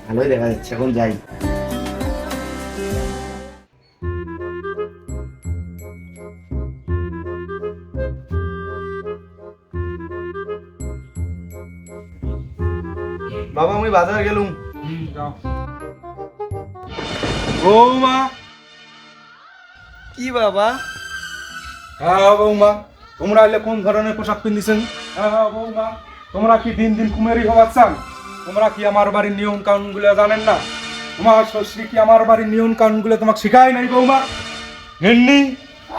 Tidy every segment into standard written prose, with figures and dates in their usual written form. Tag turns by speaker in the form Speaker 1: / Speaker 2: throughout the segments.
Speaker 1: ভালোই দেখা যাচ্ছে, এখন যাই। বাবা আমি বাজার গেলুম।
Speaker 2: বৌমা।
Speaker 1: কি বাবা?
Speaker 2: হ্যাঁ বৌমা, তোমরা এলে কোন ধরনের পোশাক পিন্ধিছেন? হ্যাঁ বৌমা, তোমরা কি দিন দিন কুমেরি হওয়ার চান? তোমরা কি আমার বাড়ির নিয়ম কানুন গুলো জানেন না? তোমার শ্বশুর কি আমার বাড়ির নিয়ম কানুন গুলো তোমাকে শিখায় নাই বৌমা? গিন্নি,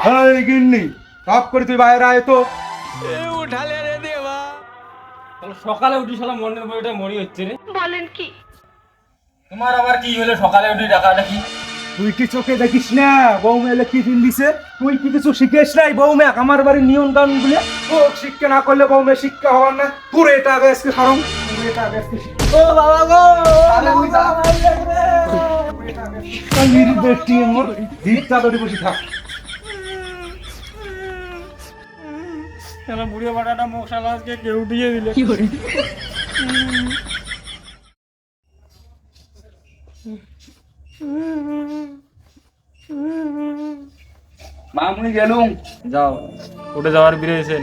Speaker 2: হ্যাঁ গিন্নি, কাপ করে তুই বাইরে আয় তো।
Speaker 3: উঠালে রে দেবা, সকালে উঠি শালা মনের বইটা মরি হচ্ছে রে।
Speaker 4: বলেন কি?
Speaker 3: তোমার আবার কি হলো সকালে উঠি ডাকাটা কি?
Speaker 2: তুই কি চোখে দেখিস না বৌমা এলে কি পিন্ধিছে? তুই কি কিছু শিখেস নাই বৌমা আমার বাড়ির নিয়ম কানুন গুলো? ও শিক্ষা না করলে বৌমা শিক্ষা হওয়ার না। পুরো এটা আগে আজকে সারং, পুরো এটা আগে আজকে শিক্ষা।
Speaker 3: ও বাবা গো,
Speaker 2: আরে ওই যা। বেটি মোর দিকটা ধরে বসে থাক।
Speaker 3: শালা বুড়িয়া বাটাটা মুখ শালা আজকে কেউ উঠিয়ে দিলে।
Speaker 2: মামুনি গেলুম।
Speaker 3: যাও, উঠে যাওয়ার বেরিয়েছেন।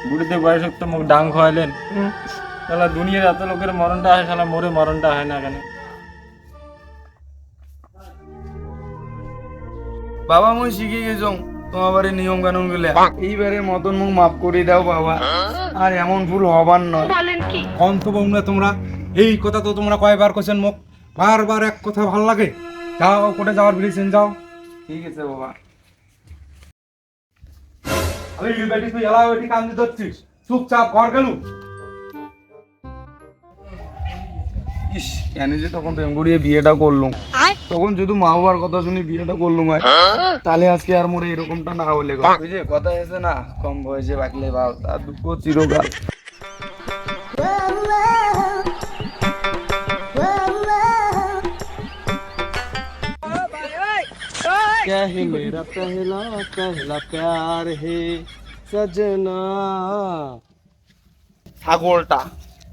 Speaker 3: বুড়িতে বয়স তো মুখ ডাং খাওয়াইলেন। শালা দুনিয়ার এত লোকের মরণটা হয়, শালা মরে মরণটা হয় না কেন?
Speaker 1: বাবা মুই শিখে গেছম তোমার বাড়ির নিয়ম কানুন গুলো। এইবারে মতন মুখ মাফ করে দাও বাবা, আর এমন ভুল হবার নয়।
Speaker 4: বলেন কি?
Speaker 2: অন্ত বৌমা তোমরা এই কথা তো তোমরা কয়বার কইছেন মুখ, বারবার এক কথা ভালো লাগে। যাও কোটে যাওয়ার বেরিয়েছেন, যাও।
Speaker 1: ঠিক আছে বাবা।
Speaker 2: আরে এই বেটি তুই এলা বেটি কান্দি ধরছিস, চুপচাপ ঘর গেলু।
Speaker 1: ইস, কেন যে তখন প্রেম করিয়ে বিয়েটা করলুম, তখন যদি মা বাবার কথা শুনি বিয়েটা করলুম হয়, তাহলে আজকে আর মোরে এরকমটা না হলে গো। ওই যে কথা আছে না, কম বয়সে বাকলে ভাব, তার দুঃখ চিরকাল।
Speaker 3: क्या है मेरा पहला पहला प्यार है सजना।
Speaker 1: ছাগলটা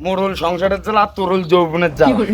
Speaker 1: মোর হল সংসারের জ্বালা, আর তোর হল যৌবনের জ্বালা।